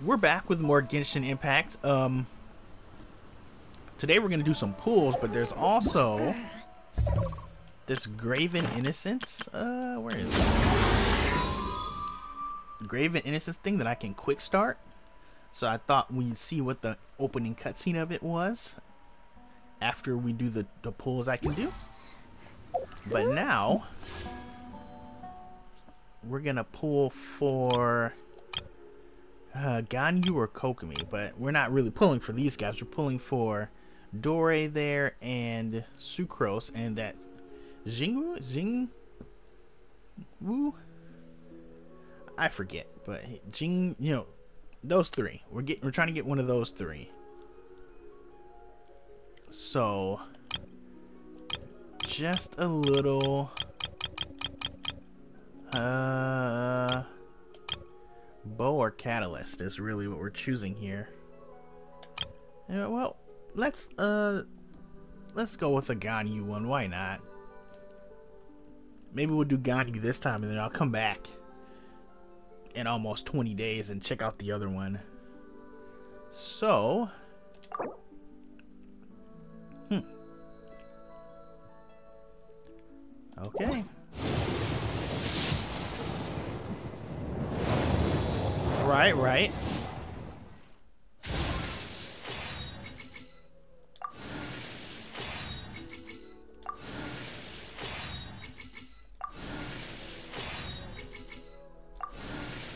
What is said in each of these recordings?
We're back with more Genshin Impact. Today we're gonna do some pulls, but there's also this Graven Innocence. Where is it? Graven Innocence thing that I can quick start. So I thought we'd see what the opening cutscene of it was after we do the pulls I can do. But now we're gonna pull for Ganyu or Kokomi, but we're not really pulling for these guys. We're pulling for Dore there and Sucrose and that Jingwu? I forget, but Jing, you know, those three. We're trying to get one of those three. So just a little bow or catalyst is really what we're choosing here. Yeah, well, let's go with the Ganyu one. Why not? Maybe we'll do Ganyu this time, and then I'll come back in almost 20 days and check out the other one. So, okay. Right.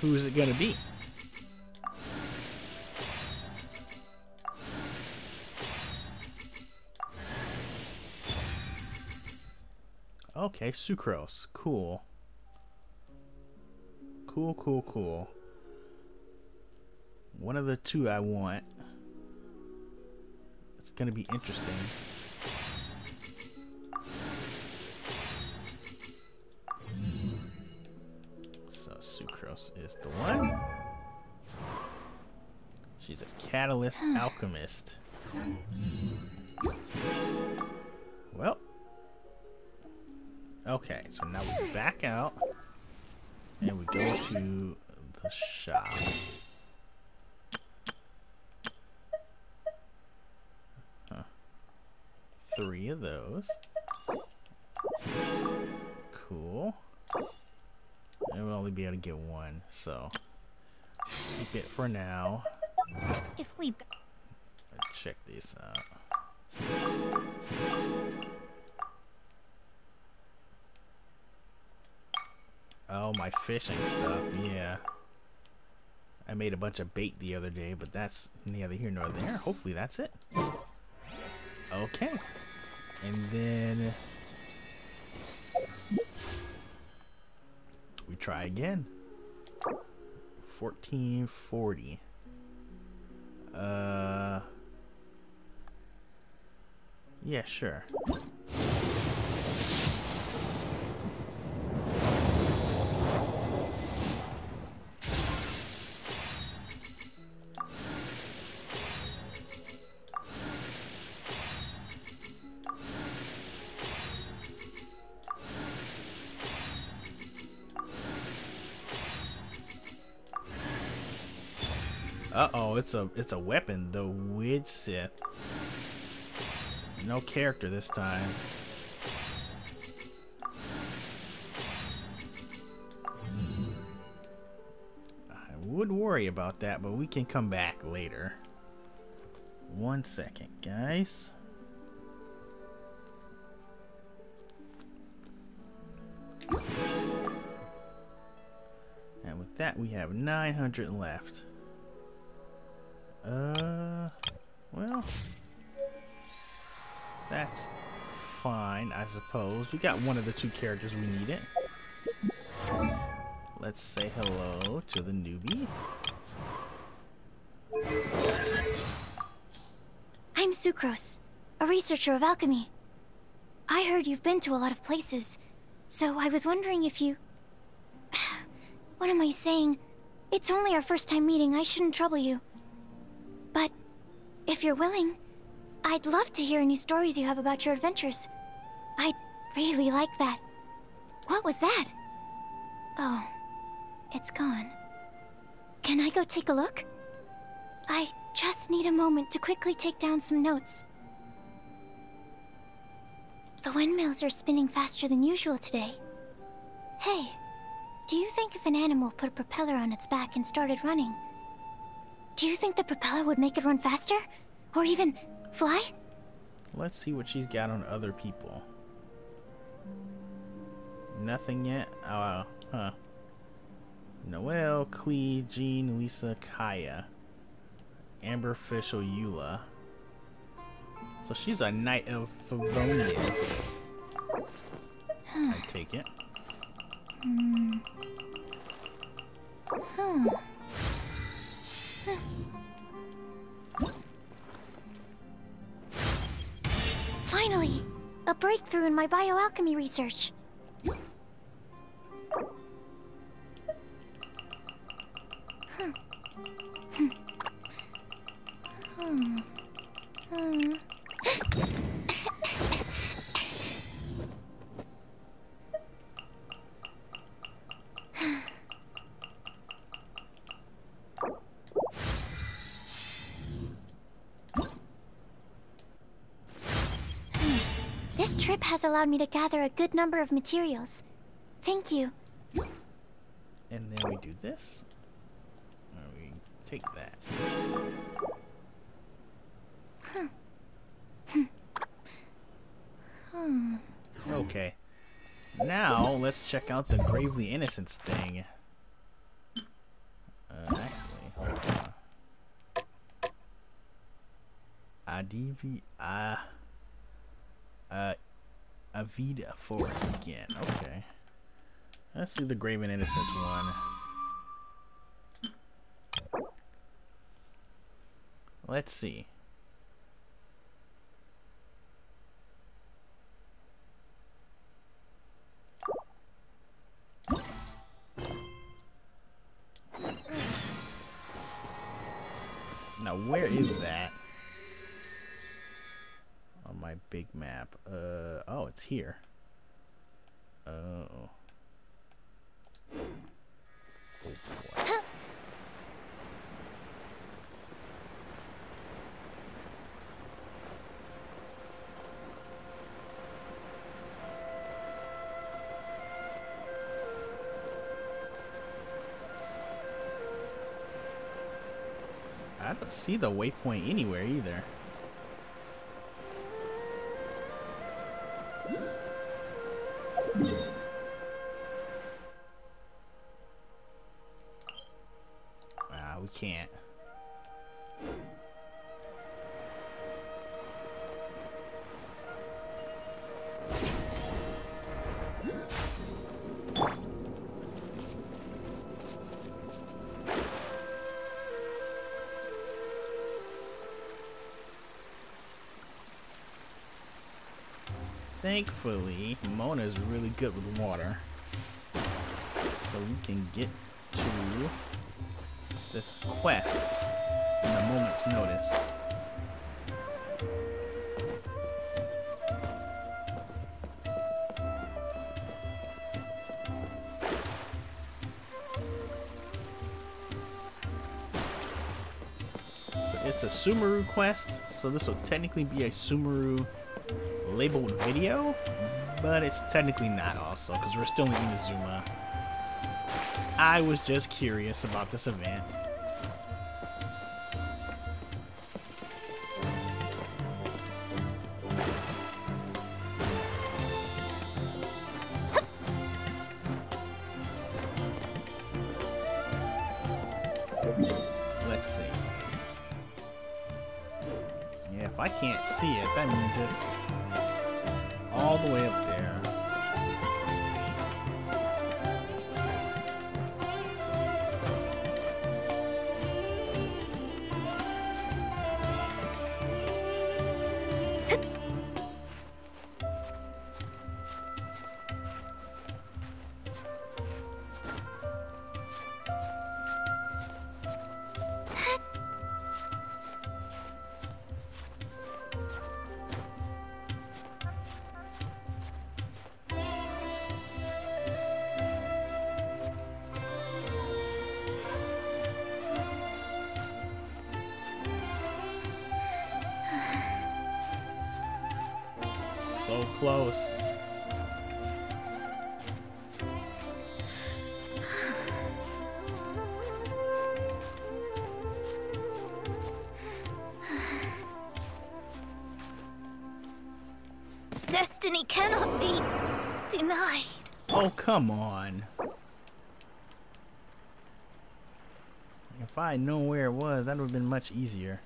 Who is it gonna be? Okay, Sucrose. Cool. Cool. One of the two I want. It's gonna be interesting. So Sucrose is the one. She's a catalyst alchemist. Well. Okay, so now we back out and we go to the shop. Three of those. Cool. And we'll only be able to get one, so keep it for now. If we've got... Let's check these out. Oh, my fishing stuff, yeah. I made a bunch of bait the other day, but that's neither here nor there. Hopefully that's it. Okay. And then we try again. 1440. Yeah, sure. Uh-oh, it's a weapon, the Wid Sith. No character this time. I would worry about that, but we can come back later. 1 second, guys. And with that, we have 900 left. Well, that's fine, I suppose. We got one of the two characters we needed. Let's say hello to the newbie. I'm Sucrose, a researcher of alchemy. I heard you've been to a lot of places, so I was wondering if you... What am I saying? It's only our first time meeting, I shouldn't trouble you. But if you're willing, I'd love to hear any stories you have about your adventures. I'd really like that. What was that? Oh, it's gone. Can I go take a look? I just need a moment to quickly take down some notes. The windmills are spinning faster than usual today. Hey, do you think if an animal put a propeller on its back and started running, do you think the propeller would make it run faster? Or even fly? Let's see what she's got on other people. Nothing yet? Oh, huh. Noelle, Klee, Jean, Lisa, Kaya. Amber, Fischl, Eula. So she's a Knight of Favonius. I take it. Finally! A breakthrough in my bioalchemy research. This trip has allowed me to gather a good number of materials. Thank you. And then we do this. And we take that. Okay. Now, let's check out the Gravely Innocence thing. Actually, hold on. Avida Forest again. Okay. Let's see the Graven Innocence one. Let's see. Now, where is that? On my big map. Oh, it's here. Oh. Oh boy. I don't see the waypoint anywhere either. We can't. Thankfully, Mona's really good with water. So we can get to this quest in a moment's notice. So it's a Sumeru quest, so this will technically be a Sumeru labeled video, but it's technically not also, because we're still in Inazuma. I was just curious about this event. Let's see. Yeah, if I can't see it, that means it's all the way up there. close. Destiny cannot be denied. Oh, come on. If I had known where it was, that would have been much easier.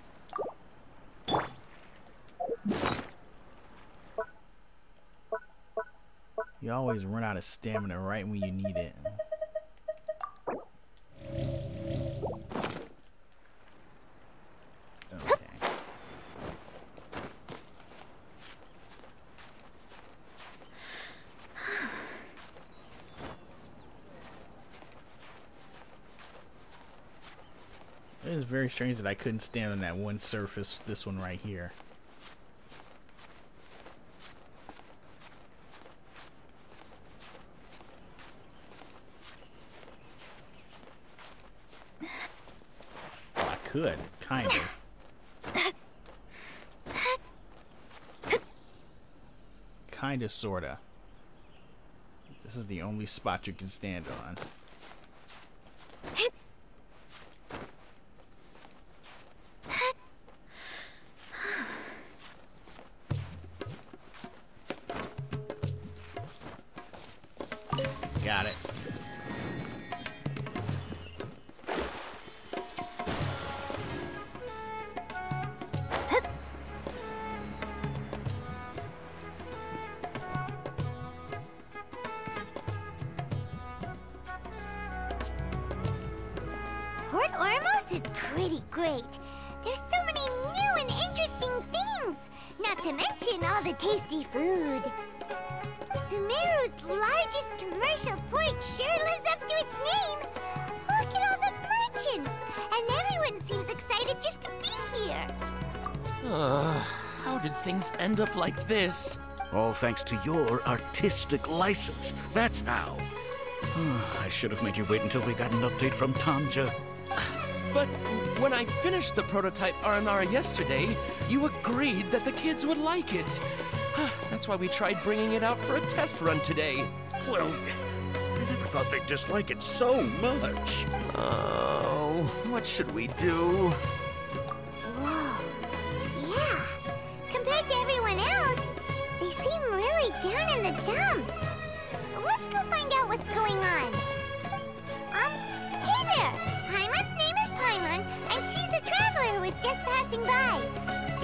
You always run out of stamina right when you need it. Okay. It is very strange that I couldn't stand on that one surface, this one right here. Well, I could, kind of. Kinda, sorta. This is the only spot you can stand on. Got it. Port Ormos is pretty great. There's so many new and interesting things, not to mention all the tasty food. Sumeru's largest commercial port sure lives up to its name. Look at all the merchants, and everyone seems excited just to be here. How did things end up like this? All thanks to your artistic license. That's how. I should have made you wait until we got an update from Tanger. But when I finished the prototype Aranara yesterday, you agreed that the kids would like it. That's why we tried bringing it out for a test run today. Well, I never thought they'd dislike it so much. Oh, what should we do? Whoa. Yeah. Compared to everyone else, they seem really down in the dumps. Let's go find out what's going on. Hey there! Paimon's name is Paimon, and she's a traveler who was just passing by.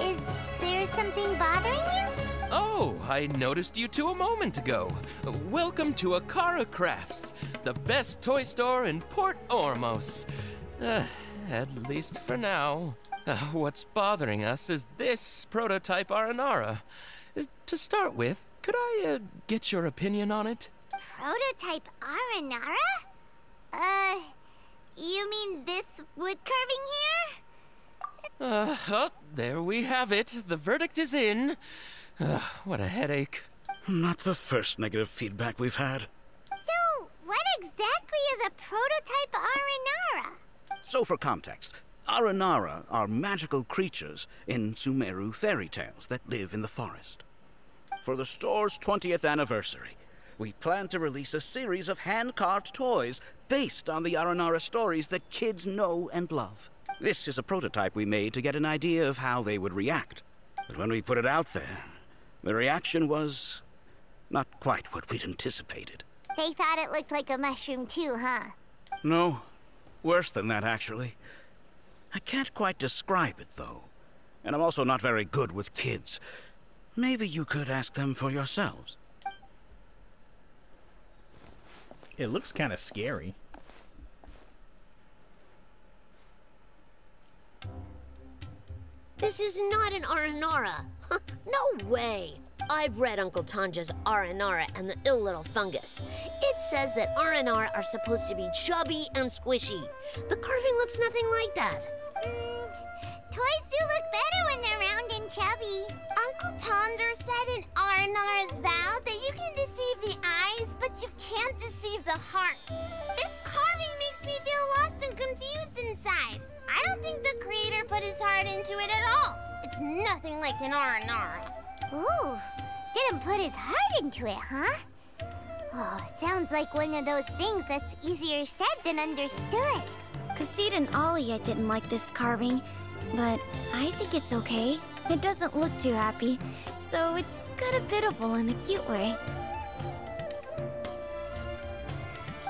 Is there something bothering you? Oh, I noticed you two a moment ago. Welcome to Akara Crafts, the best toy store in Port Ormos. At least for now. What's bothering us is this prototype Aranara. To start with, could I get your opinion on it? Prototype Aranara? You mean this wood carving here? Oh, there we have it. The verdict is in. What a headache. Not the first negative feedback we've had. So, what exactly is a prototype Aranara? So for context, Aranara are magical creatures in Sumeru fairy tales that live in the forest. For the store's 20th anniversary, we plan to release a series of hand-carved toys based on the Aranara stories that kids know and love. This is a prototype we made to get an idea of how they would react. But when we put it out there, the reaction was not quite what we'd anticipated. They thought it looked like a mushroom too, huh? No, worse than that, actually. I can't quite describe it, though. And I'm also not very good with kids. Maybe you could ask them for yourselves. It looks kind of scary. This is not an Aranara. No way. I've read Uncle Tanja's Aranara and the ill little fungus. It says that Aranara are supposed to be chubby and squishy. The carving looks nothing like that. Toys do look better when they're round and chubby. Uncle Tanger said in Aranara's vow that you can deceive the eyes, but you can't deceive the heart. This carving makes me feel lost and confused inside. I don't think the creator put his heart into it at all. It's nothing like an Aranara. Ooh, didn't put his heart into it, huh? Oh, sounds like one of those things that's easier said than understood. Kassid and Alia didn't like this carving, but I think it's okay. It doesn't look too happy, so it's kind of pitiful in a cute way.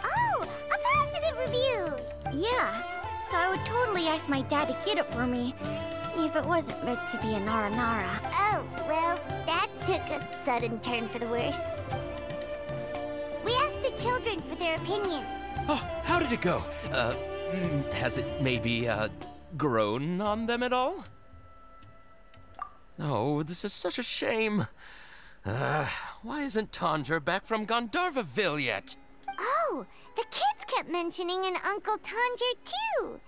Oh, a positive review! Yeah, so I would totally ask my dad to get it for me, if it wasn't meant to be a Nara. Oh, well, that took a sudden turn for the worse. We asked the children for their opinions. Oh, how did it go? Has it maybe, grown on them at all? Oh, this is such a shame. Why isn't Tanger back from Gandharvaville yet? Oh, the kids kept mentioning an Uncle Tanger, too.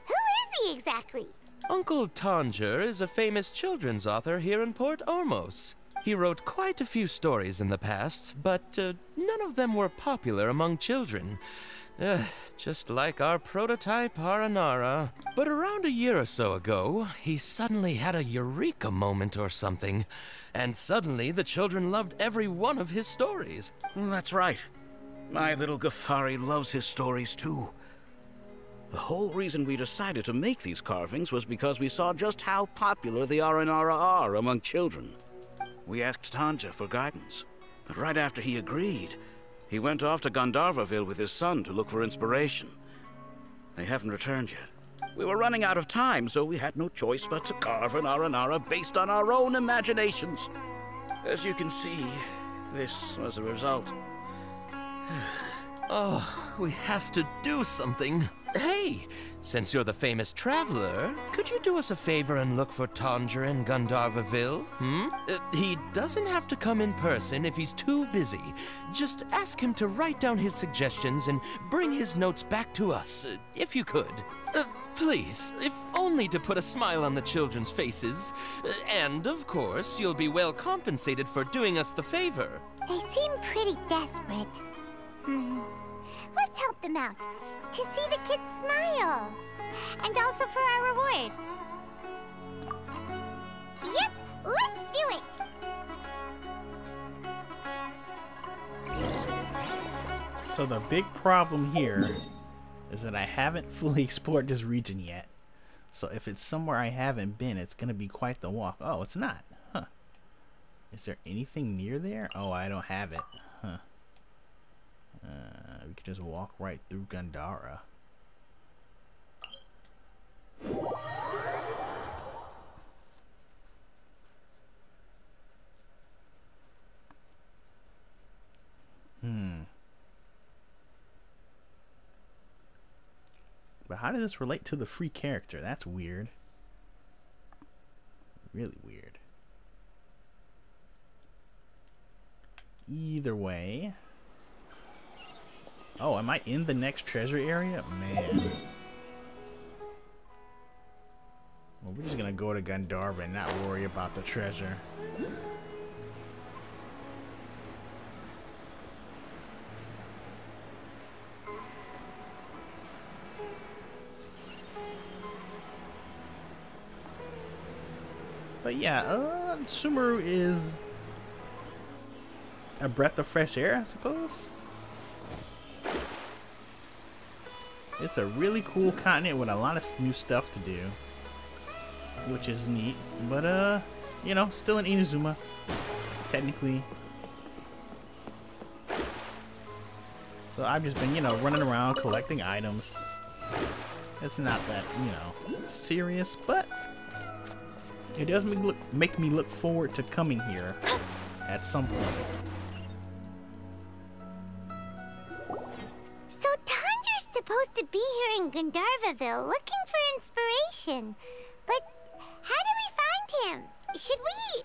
Who is he exactly? Uncle Tanger is a famous children's author here in Port Ormos. He wrote quite a few stories in the past, but none of them were popular among children. Just like our prototype Aranara. But around a year or so ago, he suddenly had a eureka moment or something. And suddenly the children loved every one of his stories. Well, that's right. My little Ghaffari loves his stories too. The whole reason we decided to make these carvings was because we saw just how popular the Aranara are among children. We asked Tanger for guidance, but right after he agreed, he went off to Gandharvaville with his son to look for inspiration. They haven't returned yet. We were running out of time, so we had no choice but to carve an Aranara based on our own imaginations. As you can see, this was the result. Oh, we have to do something. Hey, since you're the famous traveler, could you do us a favor and look for Tanger in Gandharvaville? He doesn't have to come in person if he's too busy. Just ask him to write down his suggestions and bring his notes back to us, if you could. Please, if only to put a smile on the children's faces. And, of course, you'll be well compensated for doing us the favor. They seem pretty desperate. Let's help them out, to see the kids smile. And also for our reward. Yep, let's do it! So the big problem here is that I haven't fully explored this region yet. So if it's somewhere I haven't been, it's going to be quite the walk. Oh, it's not. Huh. Is there anything near there? Oh, I don't have it. Huh. We could just walk right through Gandhara. But how does this relate to the free character? That's weird. Really weird. Either way. Oh, am I in the next treasure area? Man. Well, we're just gonna go to Gandharva and not worry about the treasure. But yeah, Sumeru is a breath of fresh air, I suppose. It's a really cool continent with a lot of new stuff to do, which is neat. But you know, still in Inazuma, technically. So I've just been, you know, running around collecting items. It's not that, you know, serious, but it does make me look forward to coming here at some point. So Tanger's supposed to be here in Gandharvaville looking for inspiration. But how do we find him? Should we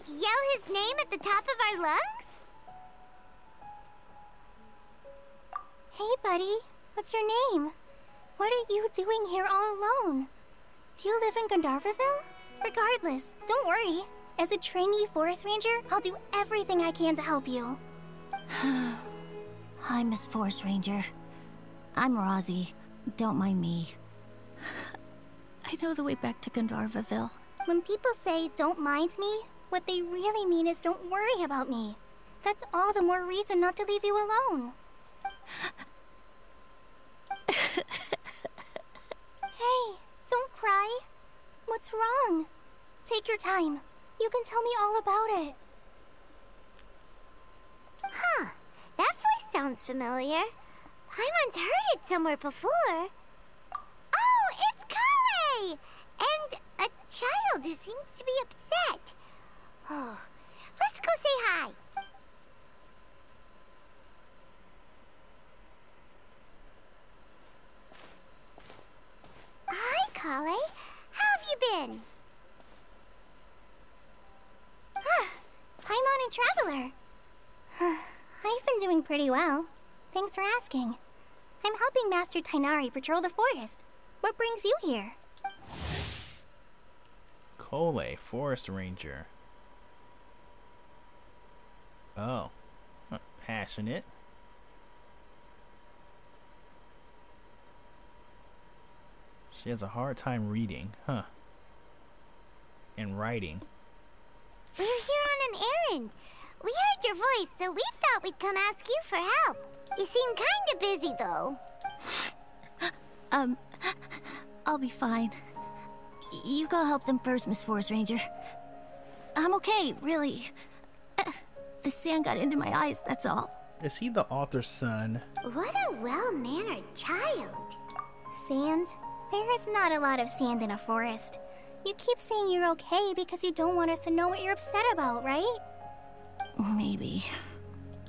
yell his name at the top of our lungs? Hey, buddy. What's your name? What are you doing here all alone? Do you live in Gandharvaville? Regardless, don't worry. As a trainee forest ranger, I'll do everything I can to help you. Hi, Miss Forest Ranger. I'm Razi. Don't mind me. I know the way back to Gandharvaville. When people say, don't mind me, What they really mean is don't worry about me. That's all the more reason not to leave you alone. Hey, don't cry. What's wrong? Take your time. You can tell me all about it. Huh. That voice sounds familiar. Paimon's heard it somewhere before. Oh, it's Collei! And a child who seems to be upset. Oh, let's go say hi. Hi, Collei. How have you been? Paimon and Traveler. I've been doing pretty well. Thanks for asking. I'm helping Master Tighnari patrol the forest. What brings you here? Collei, forest ranger. Oh. Passionate. She has a hard time reading, huh? And writing. We're here on an errand. We heard your voice, so we thought we'd come ask you for help. You seem kinda busy, though. I'll be fine. You go help them first, Miss Forest Ranger. I'm okay, really. The sand got into my eyes, that's all. Is he the author's son? What a well-mannered child. Sand? There is not a lot of sand in a forest. You keep saying you're okay because you don't want us to know what you're upset about, right? Maybe.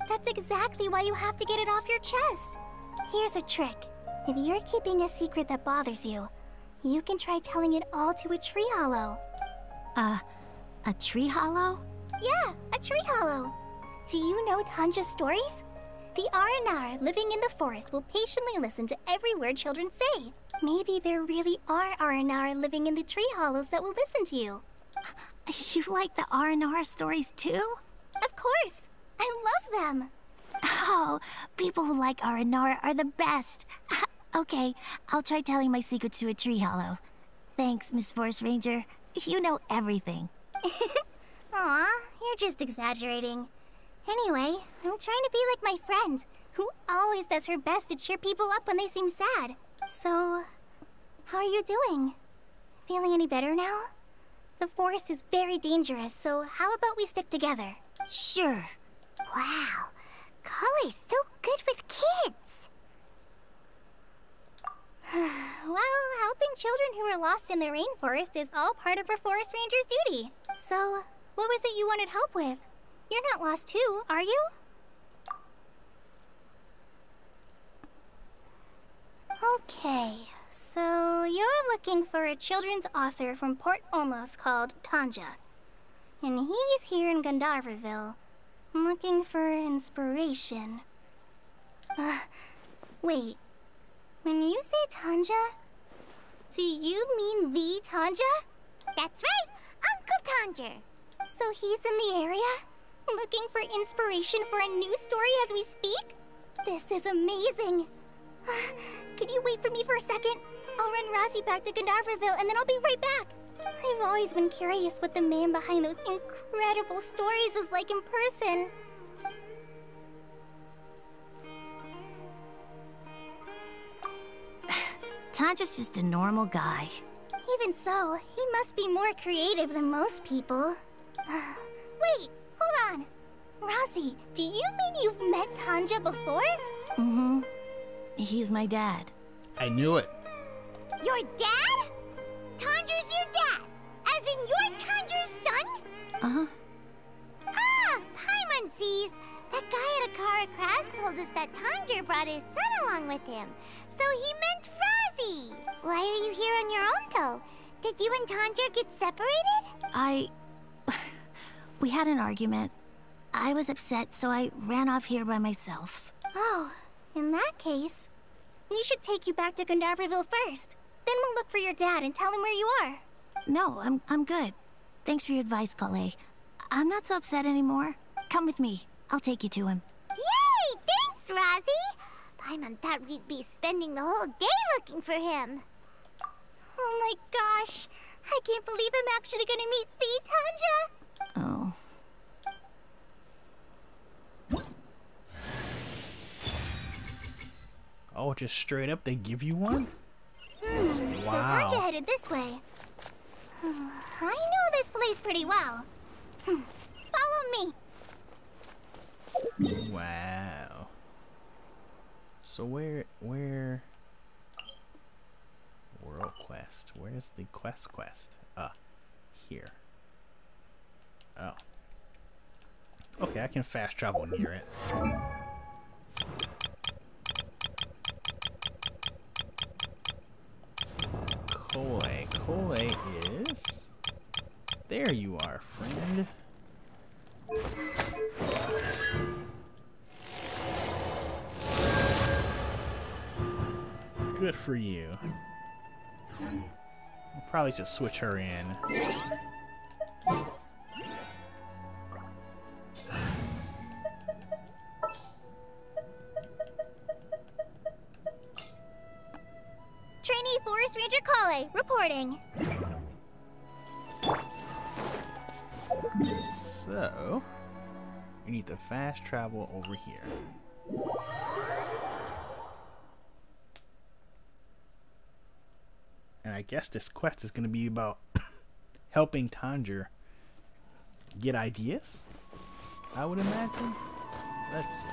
That's exactly why you have to get it off your chest. Here's a trick. If you're keeping a secret that bothers you, you can try telling it all to a tree hollow. A tree hollow? Yeah, a tree hollow. Do you know Tanja's stories? The Aranara living in the forest will patiently listen to every word children say. Maybe there really are Aranara living in the tree hollows that will listen to you. You like the R&R stories too? Of course. I love them. Oh, people who like R&R are the best. Okay, I'll try telling my secrets to a tree hollow. Thanks, Miss Forest Ranger. You know everything. Aw, you're just exaggerating. Anyway, I'm trying to be like my friend, who always does her best to cheer people up when they seem sad. So, how are you doing? Feeling any better now? The forest is very dangerous, so how about we stick together? Sure. Wow, Collei's so good with kids. Well, helping children who are lost in the rainforest is all part of a forest ranger's duty. So, what was it you wanted help with? You're not lost too, are you? Okay, so you're looking for a children's author from Port Ormos called Tanger. And he's here in Gandharvaville, looking for inspiration. Wait. When you say Tanger, do you mean the Tanger? That's right, Uncle Tanger. So he's in the area, looking for inspiration for a new story as we speak? This is amazing. Could you wait for me for a second? I'll run Razi back to Gandharvaville and then I'll be right back. I've always been curious what the man behind those incredible stories is like in person. Tanja's just a normal guy. Even so, he must be more creative than most people. Wait, hold on. Razi, do you mean you've met Tanger before? Mm-hmm. He's my dad. I knew it. Your dad? Tanger's your dad? As in you're Tanger's son? Uh-huh. Ah, Paimon sees. That guy at Akara Crass told us that Tanger brought his son along with him. So he meant Razi. Why are you here on your own, though? Did you and Tanger get separated? We had an argument. I was upset, so I ran off here by myself. Oh, in that case, we should take you back to Gandharvaville first. Then we'll look for your dad and tell him where you are. No, I'm good. Thanks for your advice, Collei. I'm not so upset anymore. Come with me. I'll take you to him. Yay! Thanks, Razi! Paimon thought we'd be spending the whole day looking for him. Oh my gosh, I can't believe I'm actually gonna meet the Tanger. Oh. Oh, just straight up they give you one? So Tanger headed this way. I know this place pretty well. Follow me. Wow. So where world quest? Where's the quest? Here. Oh. Okay, I can fast travel near it. Collei. Collei is... There you are, friend. Good for you. I'll probably just switch her in. Trainee Forest Ranger Collei, reporting. So, we need to fast travel over here. And I guess this quest is going to be about helping Tanger get ideas, I would imagine. Let's see.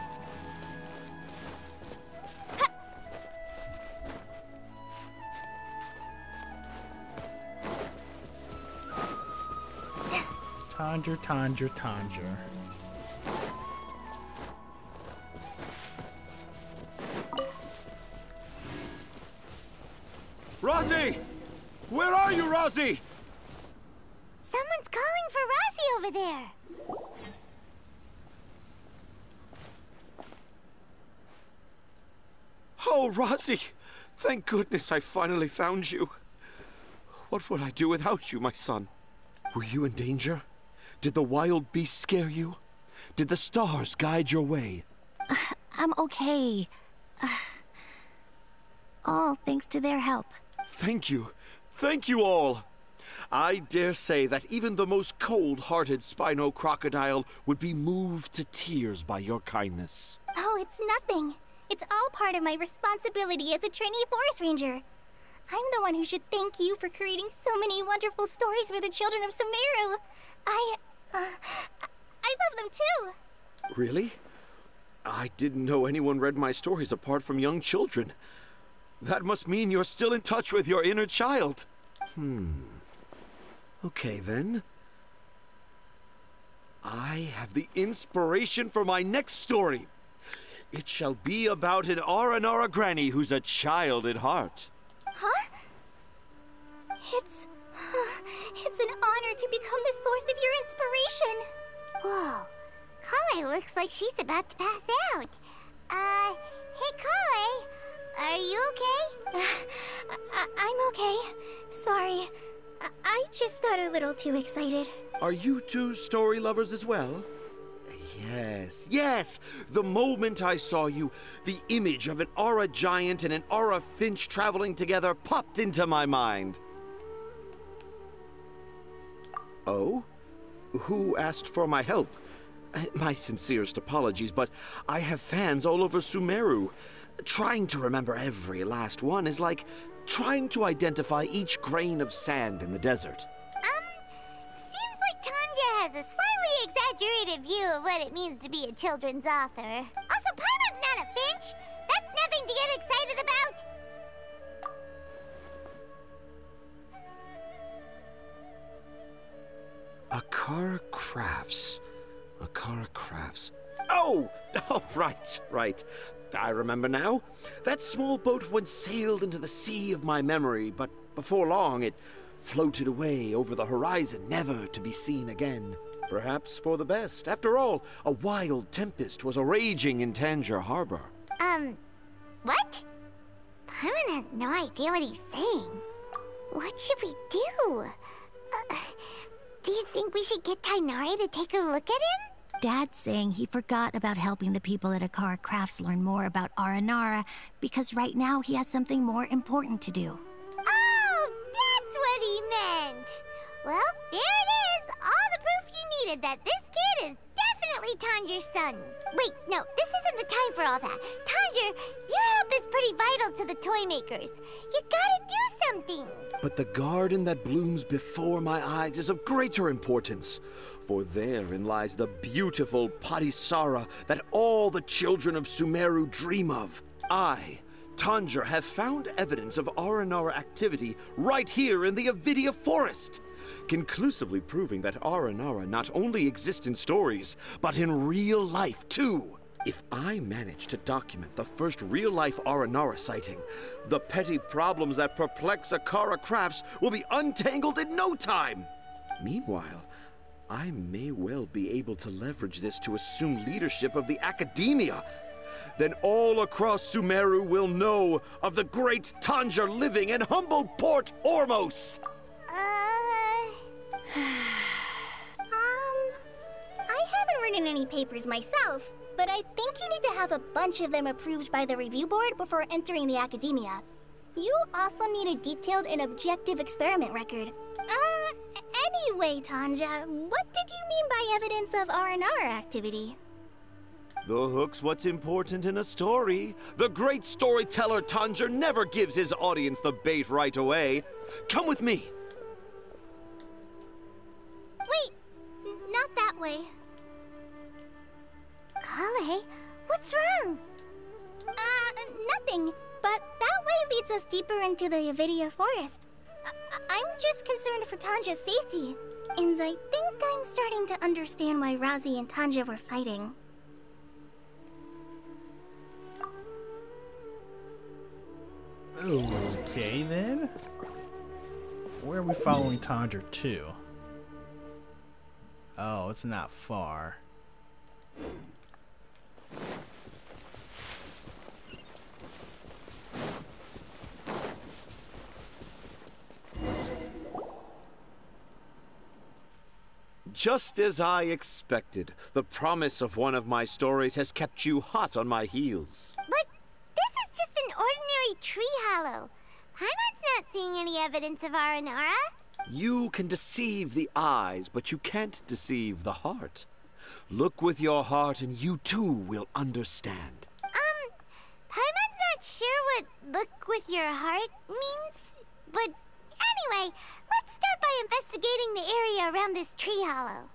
Tanger. Razi! Where are you, Razi? Someone's calling for Razi over there. Oh, Razi! Thank goodness I finally found you. What would I do without you, my son? Were you in danger? Did the wild beasts scare you? Did the stars guide your way? I'm okay. All thanks to their help. Thank you. Thank you all. I dare say that even the most cold-hearted Spino crocodile would be moved to tears by your kindness. Oh, it's nothing. It's all part of my responsibility as a trainee forest ranger. I'm the one who should thank you for creating so many wonderful stories for the children of Sumeru. I love them too. Really? I didn't know anyone read my stories apart from young children. That must mean you're still in touch with your inner child. Okay, then. I have the inspiration for my next story. It shall be about an Aranara granny who's a child at heart. Huh? It's an honor to become the source of your inspiration. Whoa. Collei looks like she's about to pass out. Hey, Collei. Are you okay? I'm okay. Sorry. I just got a little too excited. Are you two story lovers as well? Yes. The moment I saw you, the image of an Aura giant and an Aura finch traveling together popped into my mind. Oh? Who asked for my help? My sincerest apologies, but I have fans all over Sumeru. Trying to remember every last one is like trying to identify each grain of sand in the desert. Seems like Tanger has a slightly exaggerated view of what it means to be a children's author. Also, Paimon's not a finch. That's nothing to get excited about. Akara Crafts. Oh, right. I remember now. That small boat once sailed into the sea of my memory, but before long it floated away over the horizon, never to be seen again. Perhaps for the best. After all, a wild tempest was a-raging in Tanger Harbor. What? Paimon has no idea what he's saying. What should we do? Do you think we should get Tighnari to take a look at him? Dad's saying he forgot about helping the people at Akara Crafts learn more about Aranara because right now he has something more important to do. Oh, that's what he meant! Well, there it is! All the proof you needed that this kid is definitely Tanger's son. Wait, no, this isn't the time for all that. Tanger, your help is pretty vital to the toy makers. You gotta do something. But the garden that blooms before my eyes is of greater importance. For therein lies the beautiful Patisara that all the children of Sumeru dream of. I, Tanger, have found evidence of Aranara activity right here in the Avidia Forest, conclusively proving that Aranara not only exist in stories, but in real life too. If I manage to document the first real-life Aranara sighting, the petty problems that perplex Akara Crafts will be untangled in no time. Meanwhile, I may well be able to leverage this to assume leadership of the academia. Then all across Sumeru will know of the great Tanger living in humble Port Ormos. I haven't written any papers myself, but I think you need to have a bunch of them approved by the review board before entering the academia. You also need a detailed and objective experiment record. Anyway, Tanja, what did you mean by evidence of R&R activity? The hook's what's important in a story. The great storyteller Tanger never gives his audience the bait right away. Come with me. Wait, not that way. Collei, what's wrong? Nothing. But that way leads us deeper into the Avidia Forest. I'm just concerned for Tanja's safety. And I think I'm starting to understand why Razi and Tanja were fighting. Okay, then. Where are we following Tanger to? Oh, it's not far. Just as I expected, the promise of one of my stories has kept you hot on my heels. But this is just an ordinary tree hollow. Paimon's not seeing any evidence of Aranara. You can deceive the eyes, but you can't deceive the heart. Look with your heart and you too will understand. Paimon's not sure what look with your heart means. But anyway, let's start by investigating the area around this tree hollow.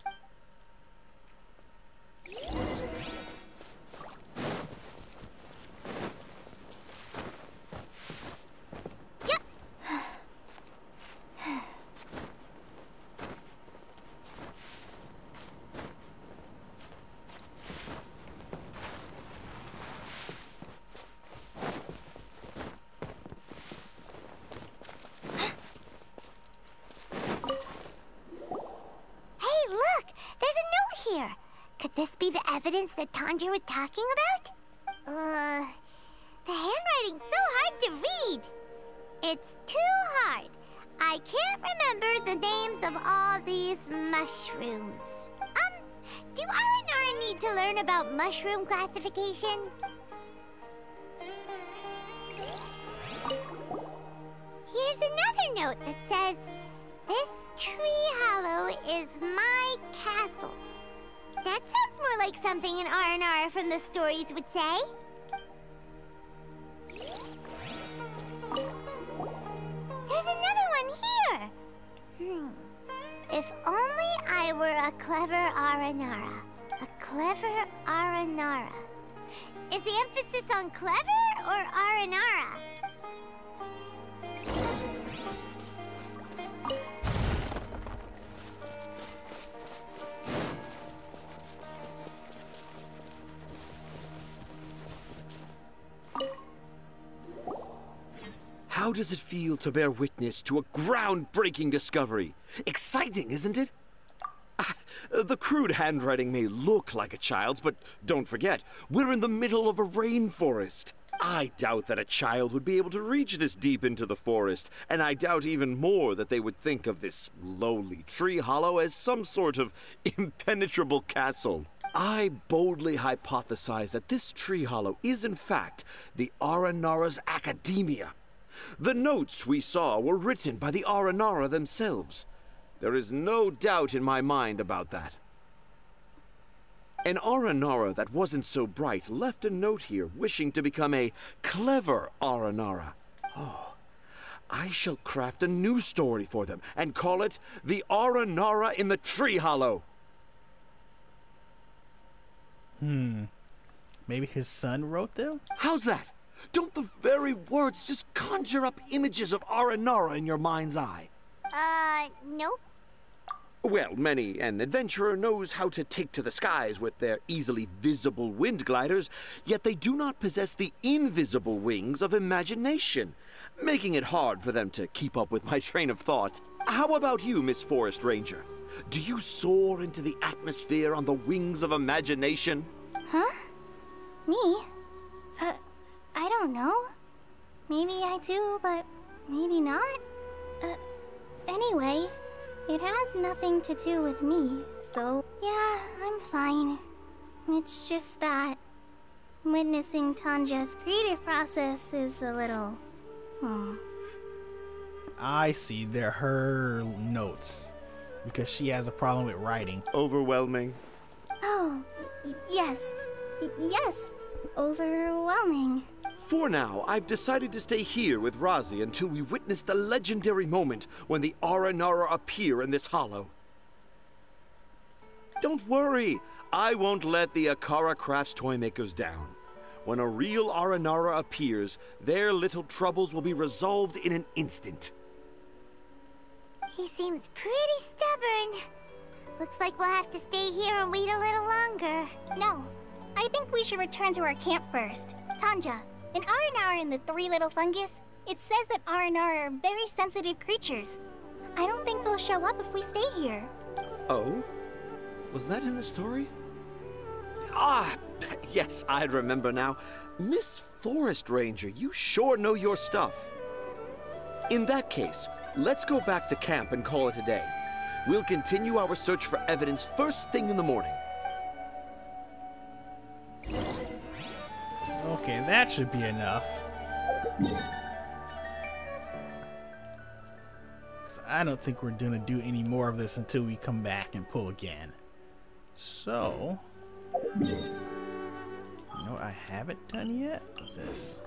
Could this be the evidence that Tanger was talking about? The handwriting's so hard to read. It's too hard. I can't remember the names of all these mushrooms. Do Aranara need to learn about mushroom classification? Here's another note that says, "This tree hollow is my castle." That sounds more like something an R&R from the stories would say. There's another one here. If only I were a clever Aranara. A clever Aranara. Is the emphasis on clever or Aranara? How does it feel to bear witness to a groundbreaking discovery? Exciting, isn't it? The crude handwriting may look like a child's, but don't forget, we're in the middle of a rainforest. I doubt that a child would be able to reach this deep into the forest, and I doubt even more that they would think of this lowly tree hollow as some sort of impenetrable castle. I boldly hypothesize that this tree hollow is in fact the Aranara's academia. The notes we saw were written by the Aranara themselves. There is no doubt in my mind about that. An Aranara that wasn't so bright left a note here wishing to become a clever Aranara. Oh, I shall craft a new story for them and call it The Aranara in the Tree Hollow. Maybe his son wrote them? How's that? Don't the very words just conjure up images of Aranara in your mind's eye? Nope. Well, many an adventurer knows how to take to the skies with their easily visible wind gliders, yet they do not possess the invisible wings of imagination, making it hard for them to keep up with my train of thought. How about you, Miss Forest Ranger? Do you soar into the atmosphere on the wings of imagination? Huh? Me? I don't know. Maybe I do, but maybe not. Anyway, it has nothing to do with me, so yeah, I'm fine. It's just that witnessing Tanja's creative process is a little... I see, they're her notes. Because she has a problem with writing. Overwhelming. Oh, yes. Yes, overwhelming. For now, I've decided to stay here with Razi until we witness the legendary moment when the Aranara appear in this hollow. Don't worry, I won't let the Akara Crafts toy makers down. When a real Aranara appears, their little troubles will be resolved in an instant. He seems pretty stubborn. Looks like we'll have to stay here and wait a little longer. No, I think we should return to our camp first. Tanja, in Aranara and the Three Little Fungus, it says that Aranara are very sensitive creatures. I don't think they'll show up if we stay here. Oh? Was that in the story? Ah, yes, I remember now. Miss Forest Ranger, you sure know your stuff. In that case, let's go back to camp and call it a day. We'll continue our search for evidence first thing in the morning. Okay, that should be enough. I don't think we're gonna do any more of this until we come back and pull again. So, you know what I haven't done yet with this.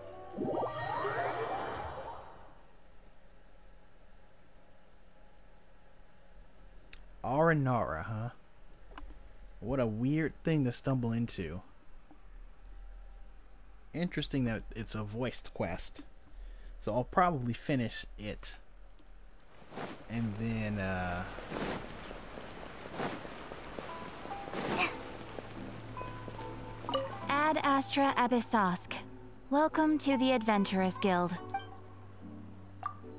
Aranara, huh? What a weird thing to stumble into. Interesting that it's a voiced quest. So I'll probably finish it. And then, Ad Astra Abyssosk. Welcome to the Adventurers Guild.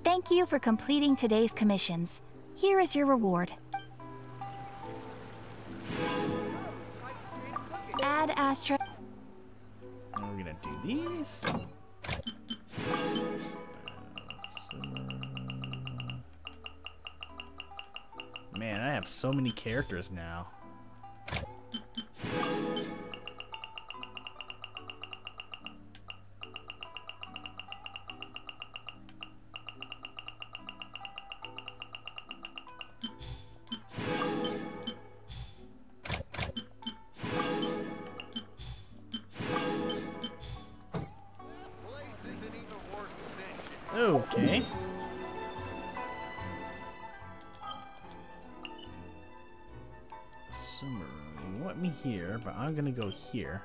Thank you for completing today's commissions. Here is your reward. Ad Astra. we're gonna do these. Man, I have so many characters now. Okay. Sumeru, you want me here, but I'm gonna go here.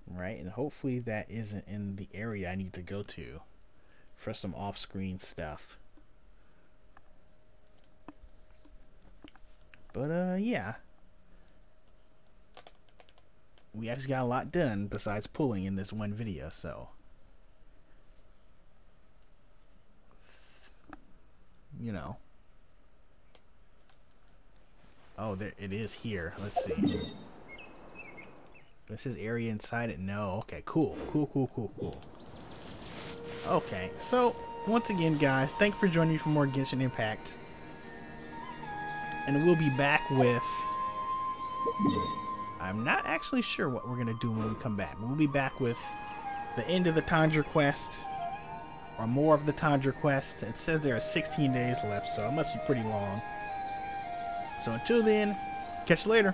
Right, and hopefully that isn't in the area I need to go to for some off-screen stuff. But yeah. We actually got a lot done besides pulling in this one video, so you know. Oh, there it is here. Let's see. This is area inside it. No. Okay, cool. Cool. Okay, so once again, guys, thanks for joining me for more Genshin Impact. And we'll be back with... I'm not actually sure what we're going to do when we come back. We'll be back with the end of the Tanger quest, or more of the Tanger quest. It says there are 16 days left, so it must be pretty long. So until then, catch you later.